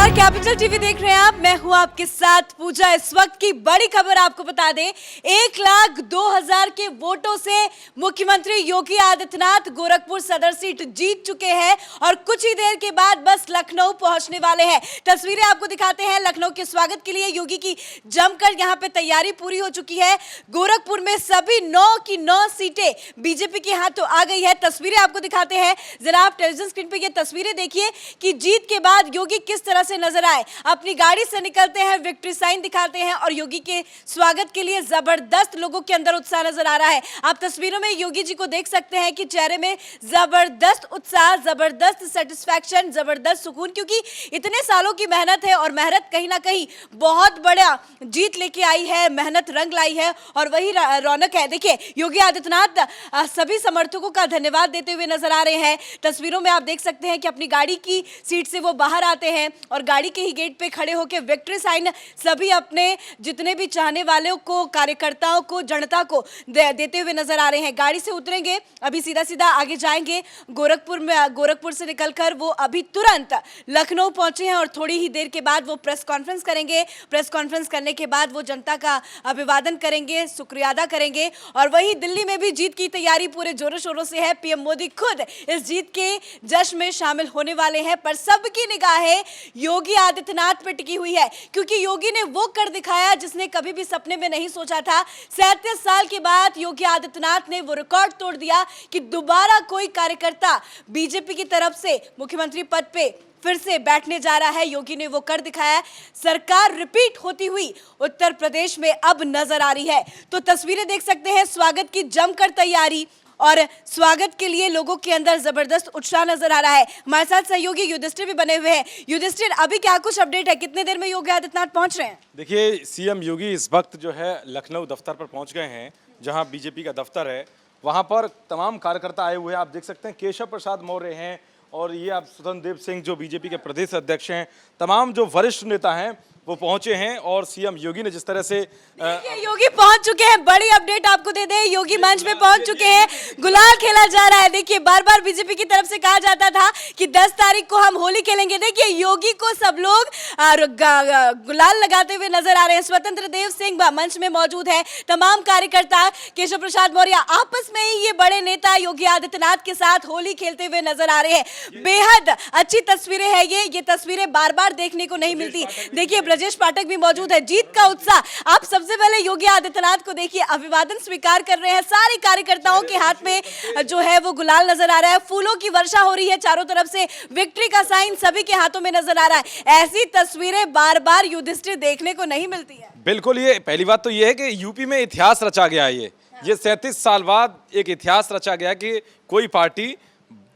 नमस्कार, capital TV देख रहे हैं आप। मैं हूं आपके साथ पूजा। इस वक्त की बड़ी खबर आपको बता दें, 1,02,000 के वोटों से मुख्यमंत्री योगी आदित्यनाथ गोरखपुर सदर सीट जीत चुके हैं और कुछ ही देर के बाद बस लखनऊ पहुंचने वाले हैं। तस्वीरें आपको दिखाते हैं। लखनऊ के स्वागत के लिए योगी की जमकर यहां पे तैयारी पूरी हो चुकी है। गोरखपुर में सभी 9 की 9 सीटें बीजेपी के हाथों आ गई है। तस्वीरें आपको दिखाते हैं, जरा आप टेलीविजन स्क्रीन पे ये तस्वीरें देखिए कि जीत के बाद योगी किस तरह से नजर आए। अपनी गाड़ी से निकलते हैं, विक्ट्री साइन दिखाते हैं और योगी के स्वागत के लिए जबरदस्त लोगों के अंदर उत्साह नजर आ रहा है। आप तस्वीरों में योगी जी को देख सकते हैं कि चेहरे में जबरदस्त उत्साह, जबरदस्त सेटिस्फैक्शन, जबरदस्त सुकून, क्योंकि इतने सालों की मेहनत है और मेहनत कहीं ना कहीं बहुत बड़ा जीत लेके आई है। मेहनत रंग लाई है और वही रौनक है। देखिए, योगी आदित्यनाथ सभी समर्थकों का धन्यवाद देते हुए नजर आ रहे हैं। तस्वीरों में आप देख सकते हैं कि अपनी गाड़ी की सीट से वो बाहर आते हैं और गाड़ी के ही गेट पे खड़े होकर विक्ट्री साइन सभी अपने जितने भी चाहने वालों को, कार्यकर्ताओं को, जनता को देते हुए नजर आ रहे हैं। गाड़ी से उतरेंगे, अभी सीधा सीधा आगे जाएंगे। गोरखपुर से निकलकर वो अभी तुरंत लखनऊ पहुंचे हैं और थोड़ी ही देर के बाद वो प्रेस कॉन्फ्रेंस करेंगे। प्रेस कॉन्फ्रेंस करने के बाद वो जनता का अभिवादन करेंगे, शुक्रिया अदा करेंगे। और वही दिल्ली में भी जीत की तैयारी पूरे जोरों शोरों से है। पीएम मोदी खुद इस जीत के जश्न में शामिल होने वाले हैं, पर सबकी निगाहें योगी आदित्यनाथ पर टिकी हुई है, क्योंकि योगी ने वो कर दिखाया जिसने कभी भी सपने में नहीं सोचा था। 37 साल के बाद योगी आदित्यनाथ ने वो रिकॉर्ड तोड़ दिया कि दोबारा कोई कार्यकर्ता बीजेपी की तरफ से मुख्यमंत्री पद पे फिर से बैठने जा रहा है। योगी ने वो कर दिखाया। सरकार रिपीट होती हुई उत्तर प्रदेश में अब नजर आ रही है। तो तस्वीरें देख सकते हैं, स्वागत की जमकर तैयारी और स्वागत के लिए लोगों के अंदर जबरदस्त उत्साह नजर आ रहा है। हमारे साथ सहयोगी युधिष्ठिर भी बने हुए हैं। युधिष्ठिर, अभी क्या कुछ अपडेट है? कितने देर में योगी आदित्यनाथ पहुंच रहे हैं? देखिए, सीएम योगी इस वक्त जो है लखनऊ दफ्तर पर पहुंच गए हैं, जहां बीजेपी का दफ्तर है। वहां पर तमाम कार्यकर्ता आए हुए हैं। आप देख सकते हैं केशव प्रसाद मौर्य हैं और ये आप स्वतंत्र देव सिंह जो बीजेपी के प्रदेश अध्यक्ष हैं, तमाम जो वरिष्ठ नेता हैं वो पहुंचे हैं। और सीएम योगी ने जिस तरह से योगी पहुंच चुके हैं, बड़ी अपडेट आपको दे दें, योगी मंच पे पहुंच चुके हैं। गुलाल खेला जा रहा है। देखिए, बार बार बीजेपी की तरफ से कहा जाता था कि 10 तारीख को हम होली खेलेंगे। देखिए, योगी को सब लोग गुलाल लगाते हुए नजर आ रहे हैं। स्वतंत्र देव सिंह मंच में मौजूद है, तमाम कार्यकर्ता, केशव प्रसाद मौर्य, आपस में ही ये बड़े नेता योगी आदित्यनाथ के साथ होली खेलते हुए नजर आ रहे हैं। बेहद अच्छी तस्वीरें हैं ये तस्वीरें बार बार देखने को नहीं मिलती। देखिए, ब्रजेश पाठक भी मौजूद है। जीत का उत्साह। आप सबसे पहले योगी आदित्यनाथ को देखिए, अभिवादन स्वीकार कर रहे हैं। सारे कार्यकर्ताओं के हाथ में जो है वो गुलाल नजर आ रहा है। फूलों की वर्षा हो रही है चारों तरफ से। विक्ट्री का साइन सभी के हाथों में नजर आ रहा है। ऐसी तस्वीरें बार बार युधिष्ठिर देखने को नहीं मिलती है। बिल्कुल, ये पहली बात तो ये है कि यूपी में इतिहास रचा गया है। ये 37 साल बाद एक इतिहास रचा गया कि कोई पार्टी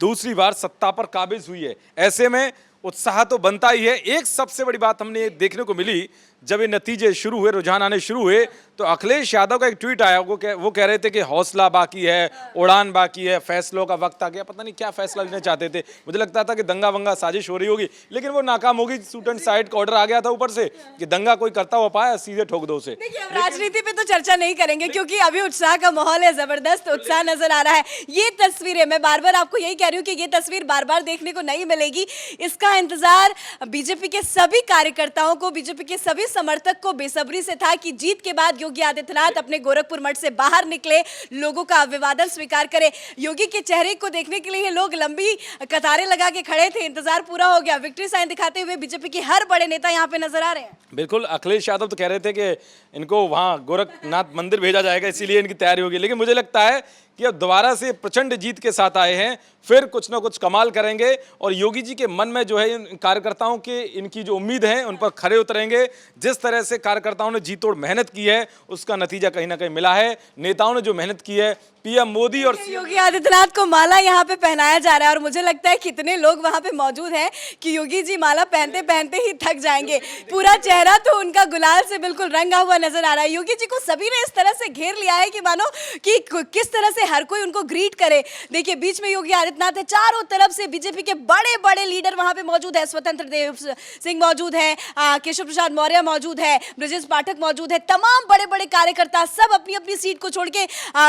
दूसरी बार सत्ता पर काबिज हुई है। ऐसे में उत्साह तो बनता ही है। एक सबसे बड़ी बात हमने देखने को मिली, जब ये नतीजे शुरू हुए, रुझान आने शुरू हुए, तो अखिलेश यादव का एक ट्वीट आया। वो कह रहे थे कि हौसला बाकी है, उड़ान बाकी है, फैसलों का वक्त आ गया। पता नहीं क्या फैसला लेना चाहते थे। मुझे लगता था कि दंगा वंगा साजिश हो रही होगी, लेकिन वो नाकाम होगी। शूट एंड साइड का ऑर्डर आ गया था ऊपर से कि दंगा कोई करता हुआ पाया, सीधे ठोक दो उसे। राजनीति पे तो चर्चा नहीं करेंगे, क्योंकि अभी उत्साह का माहौल है, जबरदस्त उत्साह नजर आ रहा है। ये तस्वीरें, मैं बार बार आपको यही कह रही हूँ कि ये तस्वीर बार बार देखने को नहीं मिलेगी। इसका इंतजार बीजेपी के सभी कार्यकर्ताओं को, बीजेपी के सभी समर्थक को बेसब्री से था कि जीत के बाद योगी आदित्यनाथ अपने गोरखपुर मठ से बाहर निकले, लोगों का अभिवादन स्वीकार करें। योगी के चेहरे को देखने के लिए लोग लंबी कतारें लगा के खड़े थे। इंतजार पूरा हो गया। विक्ट्री साइन दिखाते हुए बीजेपी के हर बड़े नेता यहाँ पे नजर आ रहे हैं। बिल्कुल, अखिलेश यादव तो कह रहे थे कि इनको वहां गोरखनाथ मंदिर भेजा जाएगा, इसीलिए इनकी तैयारी होगी। लेकिन मुझे लगता है कि अब दोबारा से प्रचंड जीत के साथ आए हैं, फिर कुछ ना कुछ कमाल करेंगे। और योगी जी के मन में जो है इन कार्यकर्ताओं के, इनकी जो उम्मीद है उन पर खरे उतरेंगे। जिस तरह से कार्यकर्ताओं ने जी तोड़ मेहनत की है, उसका नतीजा कहीं ना कहीं मिला है। नेताओं ने जो मेहनत की है, पीएम मोदी और योगी आदित्यनाथ को माला यहाँ पे पहनाया जा रहा है और मुझे लगता है कितने लोग वहाँ पे मौजूद हैं कि योगी जी माला पहनते पहनते ही थक जाएंगे। पूरा चेहरा तो उनका गुलाल से बिल्कुल रंगा हुआ नजर आ रहा है। योगी जी को सभी ने इस तरह से घेर लिया है कि मानो कि किस तरह से हर कोई उनको ग्रीट करे। देखिए, बीच में योगी आदित्यनाथ है, चारों तरफ से बीजेपी के बड़े बड़े लीडर वहाँ पे मौजूद है। स्वतंत्र देव सिंह मौजूद है, केशव प्रसाद मौर्य मौजूद है, ब्रजेश पाठक मौजूद है, तमाम बड़े बड़े कार्यकर्ता सब अपनी अपनी सीट को छोड़ के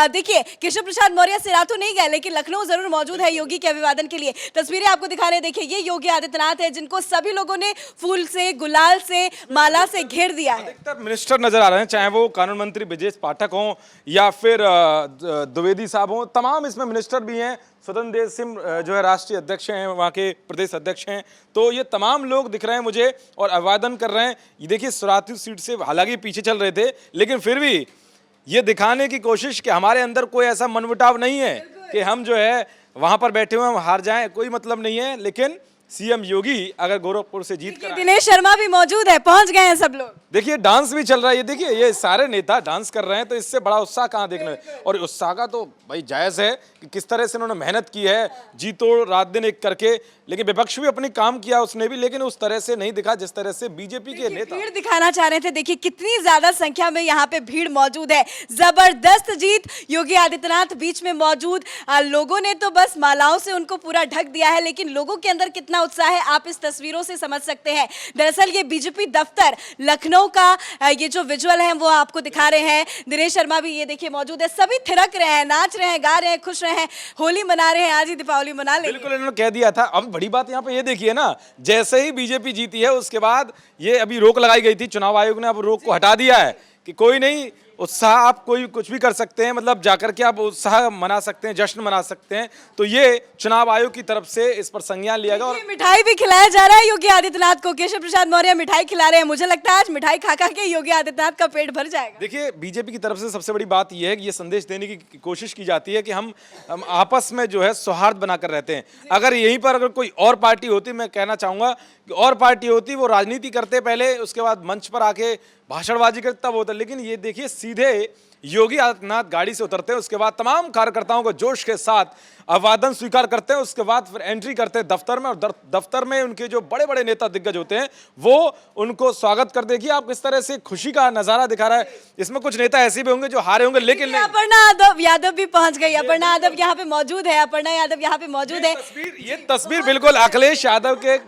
देखिए केशव प्रसाद मौर्य सिरा तो नहीं गए, लेकिन लखनऊ जरूर मौजूद है योगी के अभिवादन के लिए। तस्वीरें आपको दिखा रहे हैं, देखिए ये योगी आदित्यनाथ है जिनको सभी लोगों ने फूल से, गुलाल से, माला से घेर दिया है। अधिकतर मिनिस्टर नजर आ रहे हैं, चाहे वो कानून मंत्री ब्रजेश पाठक हों या फिर द्विवेदी साहब हों, तमाम इसमें मिनिस्टर भी हैं। स्वतंत्र देव सिंह जो है राष्ट्रीय अध्यक्ष हैं, वहाँ के प्रदेश अध्यक्ष हैं, तो ये तमाम लोग दिख रहे हैं मुझे और अभिवादन कर रहे हैं। ये देखिए सुराती सीट से हालांकि पीछे चल रहे थे, लेकिन फिर भी ये दिखाने की कोशिश कि हमारे अंदर कोई ऐसा मनमुटाव नहीं है कि हम जो है वहाँ पर बैठे हुए हम हार जाएं, कोई मतलब नहीं है। लेकिन सीएम योगी अगर गोरखपुर से जीत कर दिनेश शर्मा भी मौजूद है, पहुंच गए हैं सब लोग। देखिए डांस भी चल रहा है, ये देखिए ये सारे नेता डांस कर रहे हैं, तो इससे बड़ा उत्साह कहाँ देखने में। और उत्साह का तो भाई जायज़ है कि किस तरह से उन्होंने मेहनत की है, जी तोड़ रात दिन एक करके। लेकिन विपक्ष भी अपनी काम किया उसने भी, लेकिन उस तरह से नहीं दिखा जिस तरह से बीजेपी के नेता भीड़ दिखाना चाह रहे थे। देखिए कितनी ज्यादा संख्या में यहाँ पे भीड़ मौजूद है। जबरदस्त जीत, योगी आदित्यनाथ बीच में मौजूद। लोगों ने तो बस मालाओं से उनको पूरा ढक दिया है, लेकिन लोगों के अंदर कितना उत्साह है आप इस तस्वीरों से समझ सकते हैं। दरअसल ये बीजेपी दफ्तर लखनऊ का ये जो विजुअल है वो आपको दिखा रहे हैं। दिनेश शर्मा भी ये देखिए मौजूद है, सभी थिरक रहे हैं, नाच रहे हैं, गा रहे हैं, खुश रहे हैं, होली मना रहे हैं, आज ही दीपावली मना लेंगे। बिल्कुल इन्होंने कह दिया था। अब बड़ी बात यहाँ पे ये देखिए ना, जैसे ही बीजेपी जीती है उसके बाद ये अभी रोक लगाई गई थी, चुनाव आयोग ने अब रोक को हटा दिया है कि कोई नहीं, उत्साह आप कोई कुछ भी कर सकते हैं, मतलब जाकर के आप उत्साह मना सकते हैं, जश्न मना सकते हैं। तो ये चुनाव आयोग की तरफ से इस पर संज्ञान लिया गया। और मिठाई भी खिलाया जा रहा है योगी आदित्यनाथ को। केशव प्रसाद मौर्य मिठाई खिला रहे हैं, मुझे लगता है आज मिठाई खा खा के योगी आदित्यनाथ का पेट भर जाएगा। देखिए बीजेपी की तरफ से सबसे बड़ी बात यह है कि ये संदेश देने की कोशिश की जाती है कि हम आपस में जो है सौहार्द बनाकर रहते हैं। अगर यहीं पर अगर कोई और पार्टी होती, मैं कहना चाहूंगा कि और पार्टी होती, वो राजनीति करते पहले, उसके बाद मंच पर आके भाषणबाजी करते तब होता। लेकिन ये देखिए सीधे योगी आदित्यनाथ गाड़ी से उतरते हैं, उसके बाद तमाम कार्यकर्ताओं को जोश के साथ अभिवादन स्वीकार करते हैं, उसके बाद फिर एंट्री करते हैं दफ्तर में। और दफ्तर में उनके जो बड़े बड़े नेता दिग्गज होते हैं वो उनको स्वागत कर। देखिए आप किस तरह से खुशी का नजारा दिखा रहा है। इसमें कुछ नेता ऐसे भी होंगे जो हारे होंगे, लेकिन अपर्णा यादव भी पहुंच गई। अपर्णा यादव यहाँ पे मौजूद है, अपर्णा यादव यहाँ पे मौजूद है। ये तस्वीर बिल्कुल अखिलेश यादव के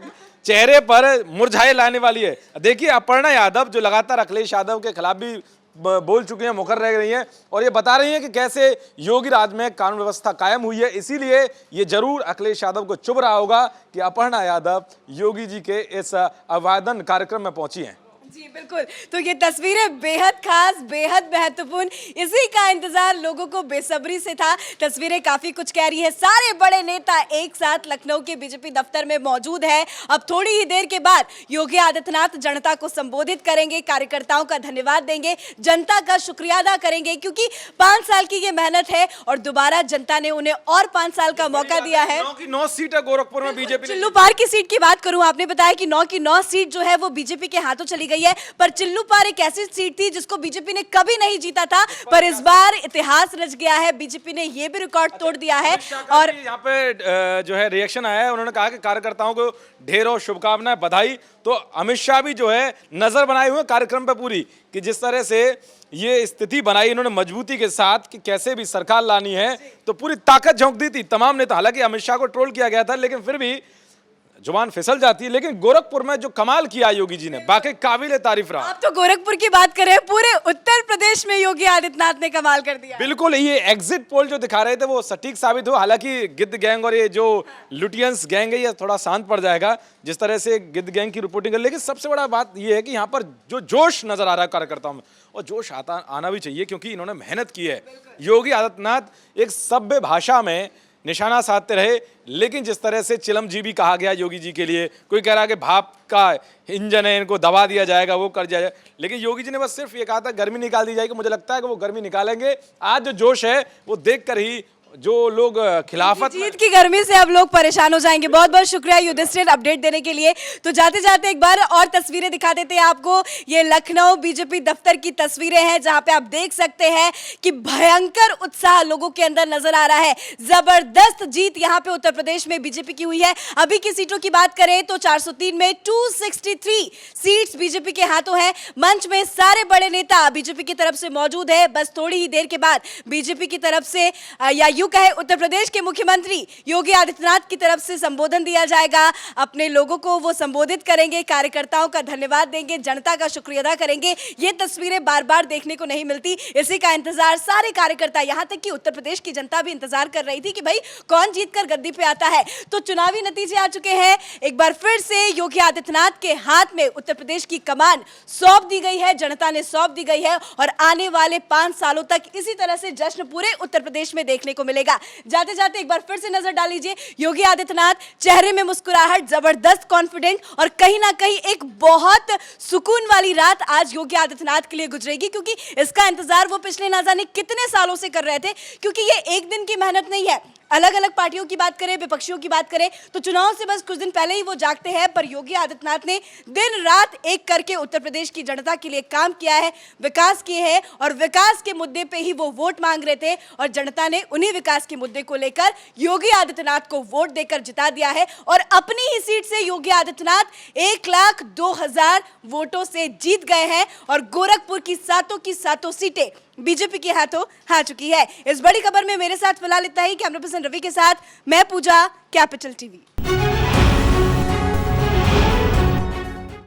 चेहरे पर मुरझाई लाने वाली है। देखिए अपर्णा यादव जो लगातार अखिलेश यादव के खिलाफ भी बोल चुकी हैं, मुखर रह रही हैं और ये बता रही हैं कि कैसे योगी राज में कानून व्यवस्था कायम हुई है। इसीलिए ये जरूर अखिलेश यादव को चुभ रहा होगा कि अपर्णा यादव योगी जी के इस अभिवादन कार्यक्रम में पहुंची हैं। जी बिल्कुल, तो ये तस्वीरें बेहद खास, बेहद महत्वपूर्ण, इसी का इंतजार लोगों को बेसब्री से था। तस्वीरें काफी कुछ कह रही है। सारे बड़े नेता एक साथ लखनऊ के बीजेपी दफ्तर में मौजूद है। अब थोड़ी ही देर के बाद योगी आदित्यनाथ जनता को संबोधित करेंगे, कार्यकर्ताओं का धन्यवाद देंगे, जनता का शुक्रिया अदा करेंगे, क्योंकि 5 साल की ये मेहनत है और दोबारा जनता ने उन्हें और 5 साल का मौका दिया है। 9 की 9 सीट है गोरखपुर में बीजेपी। चिल्लू पार की सीट की बात करूं, आपने बताया कि 9 की 9 सीट जो है वो बीजेपी के हाथों चली गई है, पर चिल्लू पार एक ऐसी सीट थी जिसको बीजेपी ने कभी नहीं जीता था, पर इस बार इतिहास रच गया है। बीजेपी ने ये भी रिकॉर्ड तोड़ दिया है। और यहाँ पे जो है रिएक्शन आया है, उन्होंने कहा कि कार्यकर्ताओं को ढेरों शुभकामनाएं, बधाई। तो अमित शाह भी जो है नजर बनाए हुए कार्यक्रम पे पूरी, कि जिस तरह से ये स्थिति बनाई इन्होंने मजबूती के साथ कि कैसे भी सरकार लानी है, तो पूरी ताकत झोंक दी थी तमाम नेता। हालांकि अमित शाह को ट्रोल किया गया था, लेकिन फिर भी जुबान फिसल जाती है। लेकिन गोरखपुर में जो कमाल किया योगी जी ने, बाकी काबिल तारीफ रहा। आप तो गोरखपुर की बात कर रहे हैं, पूरे उत्तर प्रदेश में योगी आदित्यनाथ ने कमाल कर दिया। बिल्कुल, ये एग्जिट पोल जो दिखा रहे थे वो सटीक साबित हो। हालांकि गिद्ध गैंग और ये जो लुटियंस गैंग है ये थोड़ा शांत पड़ जाएगा जिस तरह से गिद्ध गैंग की रिपोर्टिंग है। लेकिन सबसे बड़ा बात ये है कि यहाँ पर जो जोश नजर आ रहा है कार्यकर्ताओं में, और जोश आना भी चाहिए क्योंकि इन्होंने मेहनत की है। योगी आदित्यनाथ एक सभ्य भाषा में निशाना साधते रहे, लेकिन जिस तरह से चिलमजीबी कहा गया योगी जी के लिए, कोई कह रहा है कि भाप का इंजन है, इनको दबा दिया जाएगा, वो कर दिया जाए, लेकिन योगी जी ने बस सिर्फ ये कहा था गर्मी निकाल दी जाएगी। मुझे लगता है कि वो गर्मी निकालेंगे। आज जो जोश है वो देखकर ही जो लोग खिलाफत जीत की गर्मी से अब लोग परेशान हो जाएंगे। बहुत बहुत शुक्रिया युधिष्ठिर अपडेट देने के लिए। तो जाते जाते एक बार और तस्वीरें दिखा देते हैं आपको। ये लखनऊ बीजेपी दफ्तर की तस्वीरें हैं जहां पे आप देख सकते हैं कि भयंकर उत्साह लोगों के अंदर नजर आ रहा है। जबरदस्त जीत यहां पे उत्तर प्रदेश में बीजेपी की हुई है। अभी की सीटों की बात करें तो 403 में 263 सीट्स बीजेपी के हाथों है। मंच में सारे बड़े नेता बीजेपी की तरफ से मौजूद है। बस थोड़ी ही देर के बाद बीजेपी की तरफ से या यूं कहे उत्तर प्रदेश के मुख्यमंत्री योगी आदित्यनाथ की तरफ से संबोधन दिया जाएगा। अपने लोगों को वो संबोधित करेंगे, कार्यकर्ताओं का धन्यवाद देंगे, जनता का शुक्रिया अदा करेंगे। ये तस्वीरें बार बार देखने को नहीं मिलती। इसी का इंतजार सारे कार्यकर्ता, यहां तक कि उत्तर प्रदेश की जनता भी इंतजार कर रही थी कि भाई कौन जीतकर गद्दी पे आता है। तो चुनावी नतीजे आ चुके हैं। एक बार फिर से योगी आदित्यनाथ के हाथ में उत्तर प्रदेश की कमान सौंप दी गई है, जनता ने सौंप दी गई है और आने वाले 5 सालों तक इसी तरह से जश्न पूरे उत्तर प्रदेश में देखने को मिलेगा। जाते जाते एक बार फिर से नजर डाल लीजिए योगी आदित्यनाथ, चेहरे में मुस्कुराहट, जबरदस्त कॉन्फिडेंट और कहीं ना कहीं एक बहुत सुकून वाली रात आज योगी आदित्यनाथ के लिए गुजरेगी, क्योंकि इसका इंतजार वो पिछले ना जाने कितने सालों से कर रहे थे। क्योंकि ये एक दिन की मेहनत नहीं है। अलग अलग पार्टियों की बात करें, विपक्षियों की बात करें तो चुनाव से बस कुछ दिन पहले ही वो जागते हैं, पर योगी आदित्यनाथ ने दिन रात एक करके उत्तर प्रदेश की जनता के लिए काम किया है, विकास किए हैं और विकास के मुद्दे पे ही वो वोट मांग रहे थे और जनता ने उन्हीं विकास के मुद्दे को लेकर योगी आदित्यनाथ को वोट देकर जिता दिया है और अपनी ही सीट से योगी आदित्यनाथ 1,02,000 वोटों से जीत गए हैं और गोरखपुर की सातों सीटें बीजेपी के हाथों आ चुकी है। इस बड़ी खबर में मेरे साथ फिलहाल इतना ही। कैमरा पर्सन रवि के साथ मैं पूजा, कैपिटल टीवी।